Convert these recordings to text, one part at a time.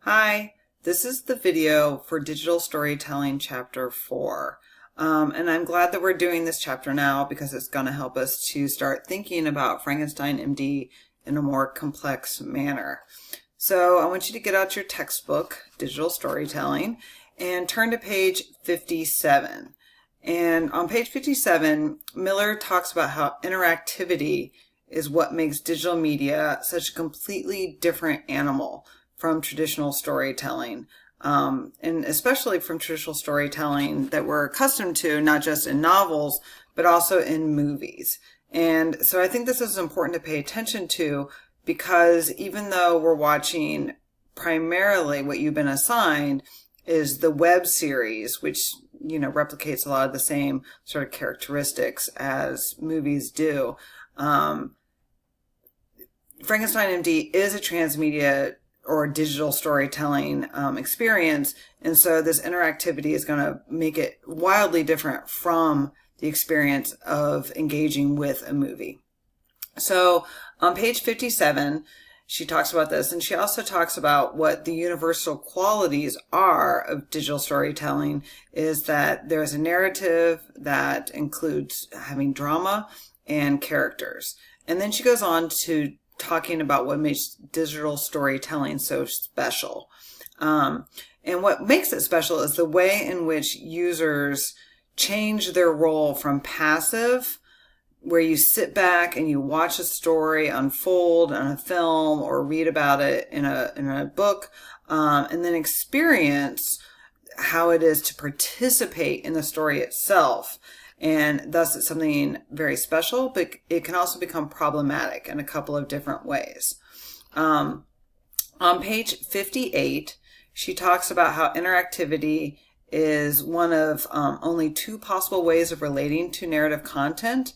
Hi, this is the video for Digital Storytelling Chapter 4. And I'm glad that we're doing this chapter now because it's going to help us to start thinking about Frankenstein MD in a more complex manner. So I want you to get out your textbook, Digital Storytelling, and turn to page 57. And on page 57, Miller talks about how interactivity is what makes digital media such a completely different animal from traditional storytelling, and especially from traditional storytelling that we're accustomed to, not just in novels, but also in movies. And so I think this is important to pay attention to because even though we're watching primarily what you've been assigned is the web series, which, replicates a lot of the same sort of characteristics as movies do. Frankenstein MD is a transmedia or digital storytelling experience. And so this interactivity is going to make it wildly different from the experience of engaging with a movie. So on page 57, she talks about this, and she also talks about what the universal qualities are of digital storytelling is that there's a narrative that includes having drama and characters. And then she goes on to talking about what makes digital storytelling so special. And what makes it special is the way in which users change their role from passive, where you sit back and you watch a story unfold in a film or read about it in a book, and then experience how it is to participate in the story itself. And thus it's something very special, but it can also become problematic in a couple of different ways. On page 58, she talks about how interactivity is one of only two possible ways of relating to narrative content.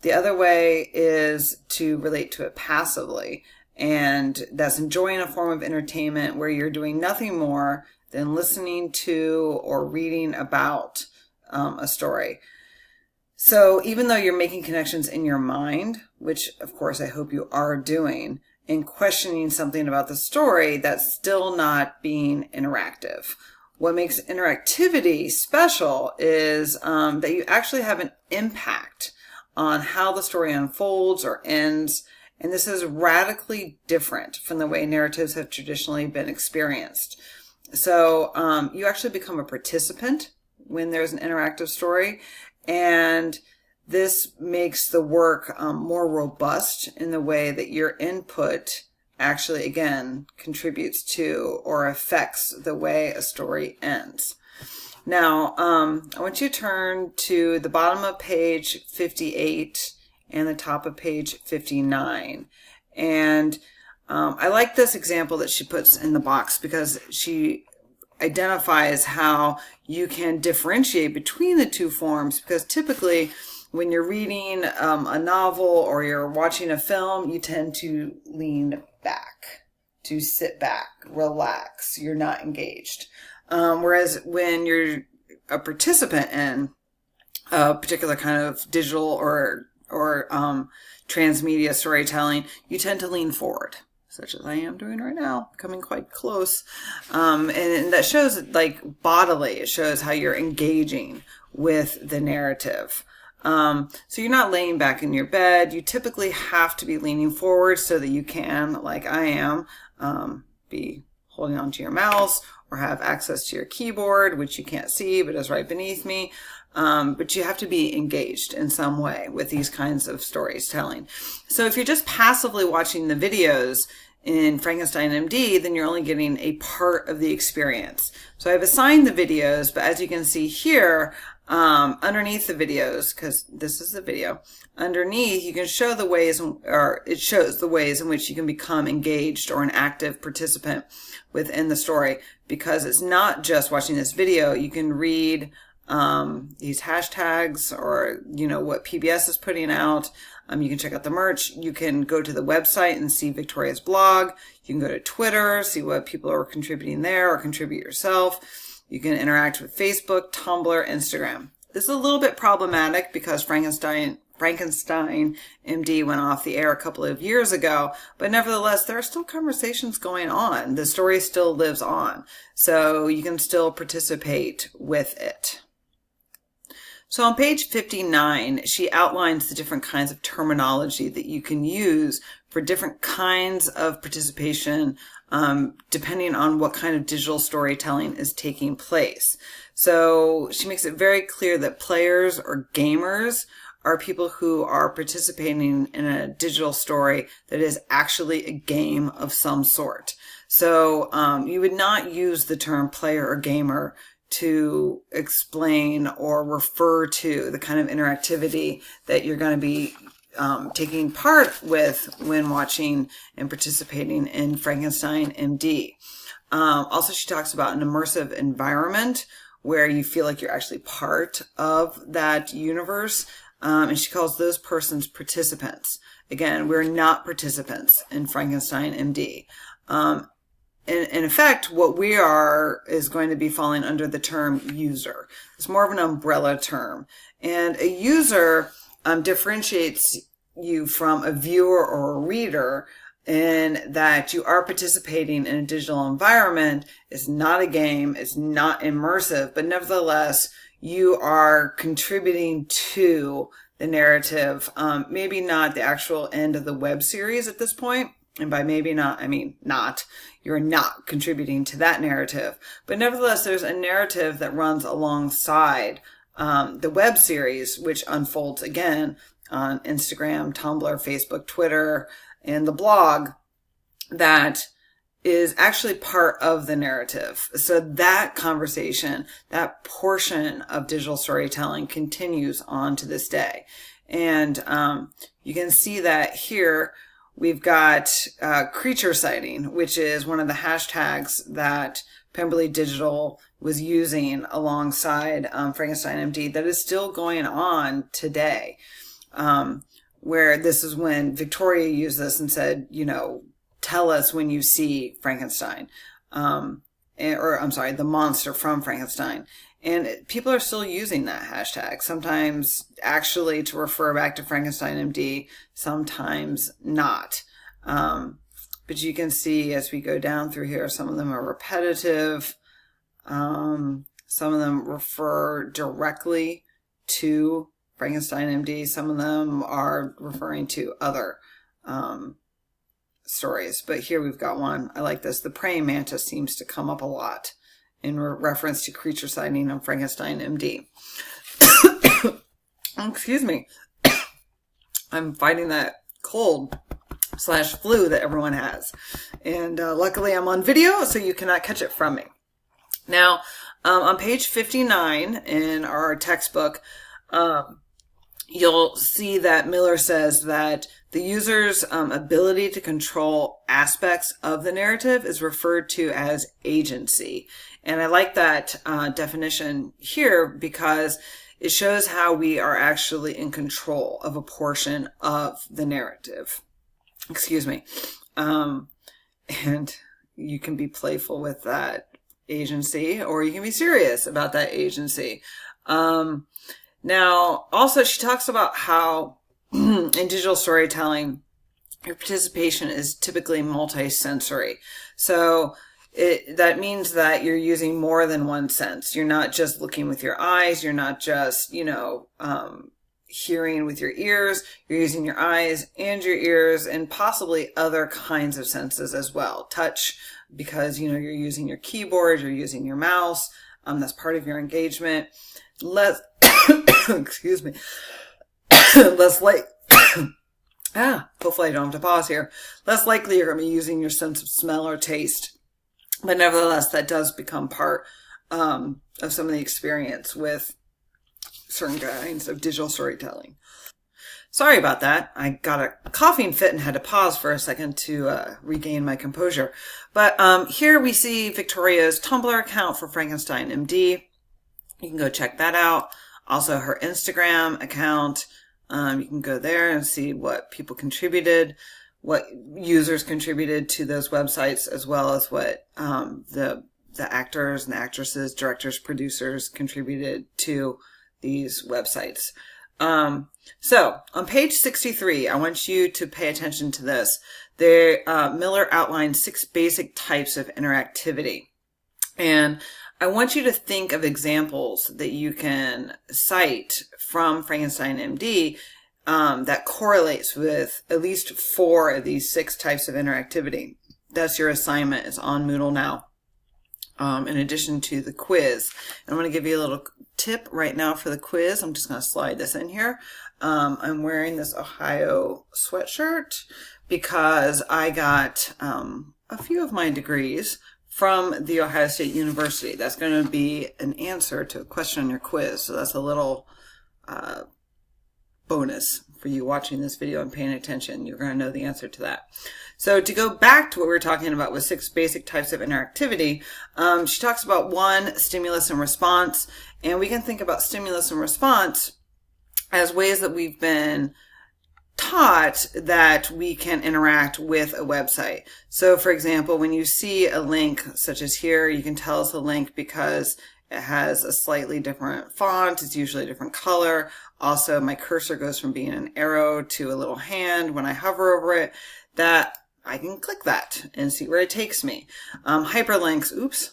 The other way is to relate to it passively, and that's enjoying a form of entertainment where you're doing nothing more than listening to or reading about a story. So even though you're making connections in your mind, which of course I hope you are doing, and questioning something about the story, that's still not being interactive. What makes interactivity special is that you actually have an impact on how the story unfolds or ends. And this is radically different from the way narratives have traditionally been experienced. So you actually become a participant when there's an interactive story. And this makes the work more robust in the way that your input actually, again, contributes to or affects the way a story ends. Now, I want you to turn to the bottom of page 58 and the top of page 59. And I like this example that she puts in the box because she identifies how you can differentiate between the two forms, because typically when you're reading a novel or you're watching a film, you tend to lean back, to sit back, relax. You're not engaged. Whereas when you're a participant in a particular kind of digital or transmedia storytelling, you tend to lean forward, such as I am doing right now, coming quite close. And that shows like bodily, it shows how you're engaging with the narrative. So you're not laying back in your bed. You typically have to be leaning forward so that you can, like I am, be holding onto your mouse or have access to your keyboard, which you can't see, but is right beneath me. But you have to be engaged in some way with these kinds of storytelling. So if you're just passively watching the videos in Frankenstein MD, then you're only getting a part of the experience. So I've assigned the videos, but as you can see here, underneath the videos, because this is the video, underneath you can show the ways, or it shows the ways in which you can become engaged or an active participant within the story, because it's not just watching this video. You can read these hashtags or, what PBS is putting out. You can check out the merch. You can go to the website and see Victoria's blog. You can go to Twitter, see what people are contributing there or contribute yourself. You can interact with Facebook, Tumblr, Instagram. This is a little bit problematic because Frankenstein Frankenstein MD went off the air a couple of years ago, but nevertheless, there are still conversations going on. The story still lives on, so you can still participate with it. So on page 59, she outlines the different kinds of terminology that you can use for different kinds of participation, depending on what kind of digital storytelling is taking place. So she makes it very clear that players or gamers are people who are participating in a digital story that is actually a game of some sort. So you would not use the term player or gamer to explain or refer to the kind of interactivity that you're going to be taking part with when watching and participating in Frankenstein MD. Also, she talks about an immersive environment where you feel like you're actually part of that universe. And she calls those persons participants. Again, we're not participants in Frankenstein MD. In effect, what we are is going to be falling under the term user. It's more of an umbrella term. And a user differentiates you from a viewer or a reader in that you are participating in a digital environment. It's not a game. It's not immersive, but nevertheless, you are contributing to the narrative. Maybe not the actual end of the web series at this point. And by maybe not, I mean not. You're not contributing to that narrative. But nevertheless, there's a narrative that runs alongside the web series, which unfolds again on Instagram, Tumblr, Facebook, Twitter, and the blog, that is actually part of the narrative. So that conversation, that portion of digital storytelling continues on to this day. And you can see that here we've got creature sighting, which is one of the hashtags that Pemberley Digital was using alongside Frankenstein MD that is still going on today. Where this is when Victoria used this and said, you know, tell us when you see Frankenstein, the monster from Frankenstein. And people are still using that hashtag, sometimes actually to refer back to Frankenstein MD, sometimes not. But you can see as we go down through here, some of them are repetitive. Some of them refer directly to Frankenstein MD. Some of them are referring to other stories. But here we've got one. I like this. The praying mantis seems to come up a lot in reference to creature sighting on Frankenstein MD. Excuse me. I'm fighting that cold/flu that everyone has. And luckily I'm on video, so you cannot catch it from me. Now, on page 59 in our textbook, you'll see that Miller says that the user's ability to control aspects of the narrative is referred to as agency. And I like that definition here because it shows how we are actually in control of a portion of the narrative. Excuse me. And you can be playful with that agency, or you can be serious about that agency. Now, also, she talks about how in digital storytelling, your participation is typically multi-sensory. So that means that you're using more than one sense. You're not just looking with your eyes. You're not just, hearing with your ears. You're using your eyes and your ears and possibly other kinds of senses as well. Touch, because, you're using your keyboard, you're using your mouse. That's part of your engagement. Excuse me. Hopefully I don't have to pause here. Less likely you're going to be using your sense of smell or taste. But nevertheless, that does become part of some of the experience with certain kinds of digital storytelling. Sorry about that. I got a coughing fit and had to pause for a second to regain my composure. But here we see Victoria's Tumblr account for Frankenstein MD. You can go check that out. Also her Instagram account. You can go there and see what people contributed, what users contributed to those websites, as well as what the actors and actresses, directors, producers contributed to these websites. So on page 63, I want you to pay attention to this. There, Miller outlined 6 basic types of interactivity. And I want you to think of examples that you can cite from Frankenstein MD that correlates with at least 4 of these 6 types of interactivity. That's your assignment. It's on Moodle now. In addition to the quiz. I'm going to give you a little tip right now for the quiz. I'm just going to slide this in here. I'm wearing this Ohio sweatshirt because I got a few of my degrees from the Ohio State University. That's going to be an answer to a question on your quiz. So that's a little bonus for you watching this video and paying attention. You're going to know the answer to that. So to go back to what we were talking about with 6 basic types of interactivity, she talks about 1, stimulus and response. And we can think about stimulus and response as ways that we've been taught that we can interact with a website. So for example, when you see a link such as here, you can tell it's a link because it has a slightly different font. It's usually a different color. Also, my cursor goes from being an arrow to a little hand when I hover over it. That I can click that and see where it takes me. Hyperlinks, oops,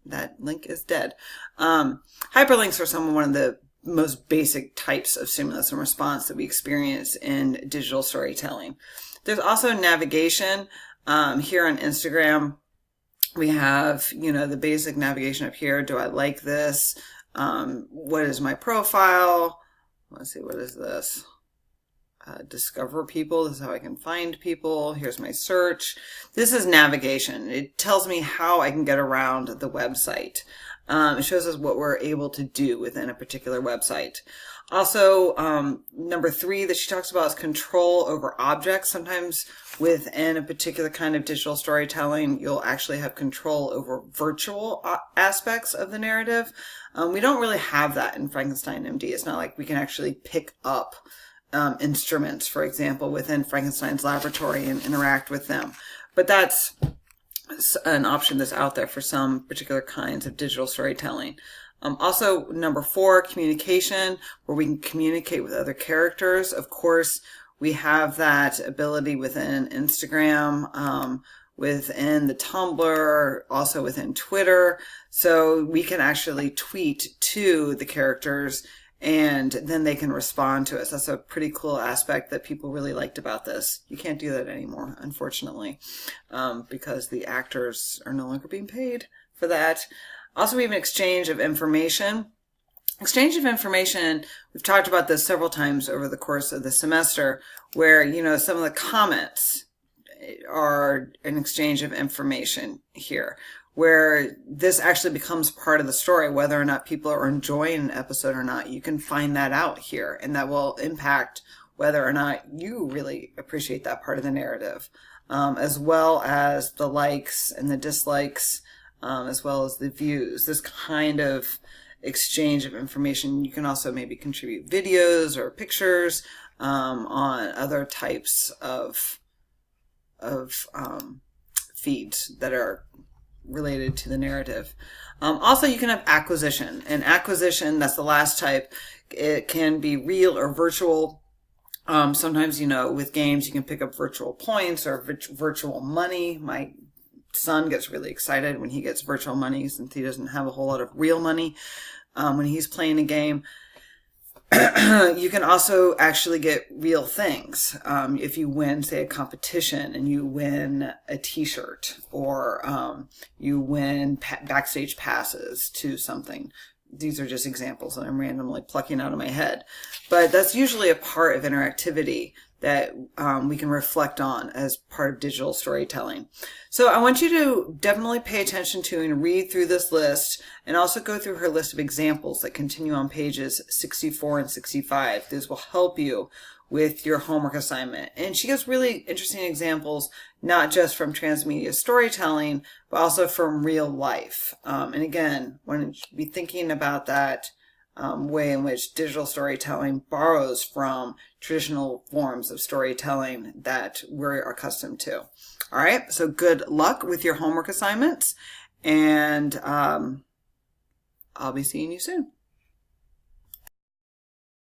that link is dead. Hyperlinks are one of the most basic types of stimulus and response that we experience in digital storytelling. There's also navigation. Here on Instagram, we have, the basic navigation up here. Do I like this? What is my profile? Let's see, what is this? Discover people. This is how I can find people. Here's my search. This is navigation. It tells me how I can get around the website. It shows us what we're able to do within a particular website. Also, number 3 that she talks about is control over objects. Sometimes within a particular kind of digital storytelling, you'll actually have control over virtual aspects of the narrative. We don't really have that in Frankenstein MD. It's not like we can actually pick up instruments, for example, within Frankenstein's laboratory and interact with them. But that's an option that's out there for some particular kinds of digital storytelling. Also, number 4, communication, where we can communicate with other characters. Of course, we have that ability within Instagram, within the Tumblr, also within Twitter. So we can actually tweet to the characters and then they can respond to us. That's a pretty cool aspect that people really liked about this. You can't do that anymore, unfortunately, because the actors are no longer being paid for that. Also, we have an exchange of information. Exchange of information, we've talked about this several times over the course of the semester, where, some of the comments are an exchange of information here, where this actually becomes part of the story, whether or not people are enjoying an episode or not. You can find that out here, and that will impact whether or not you really appreciate that part of the narrative, as well as the likes and the dislikes, as well as the views. This kind of exchange of information. You can also maybe contribute videos or pictures on other types of feeds that are related to the narrative. Also, you can have acquisition. And acquisition, that's the last type. It can be real or virtual. Sometimes, with games, you can pick up virtual points or virtual money. My son gets really excited when he gets virtual money since he doesn't have a whole lot of real money when he's playing a game. You can also actually get real things. If you win, say, a competition and you win a t-shirt or you win backstage passes to something. These are just examples that I'm randomly plucking out of my head. But that's usually a part of interactivity that we can reflect on as part of digital storytelling. So I want you to definitely pay attention to and read through this list, and also go through her list of examples that continue on pages 64 and 65. This will help you with your homework assignment. And she gives really interesting examples, not just from transmedia storytelling, but also from real life. And again, when you should be thinking about that way in which digital storytelling borrows from traditional forms of storytelling that we're accustomed to. All right, so good luck with your homework assignments, and I'll be seeing you soon.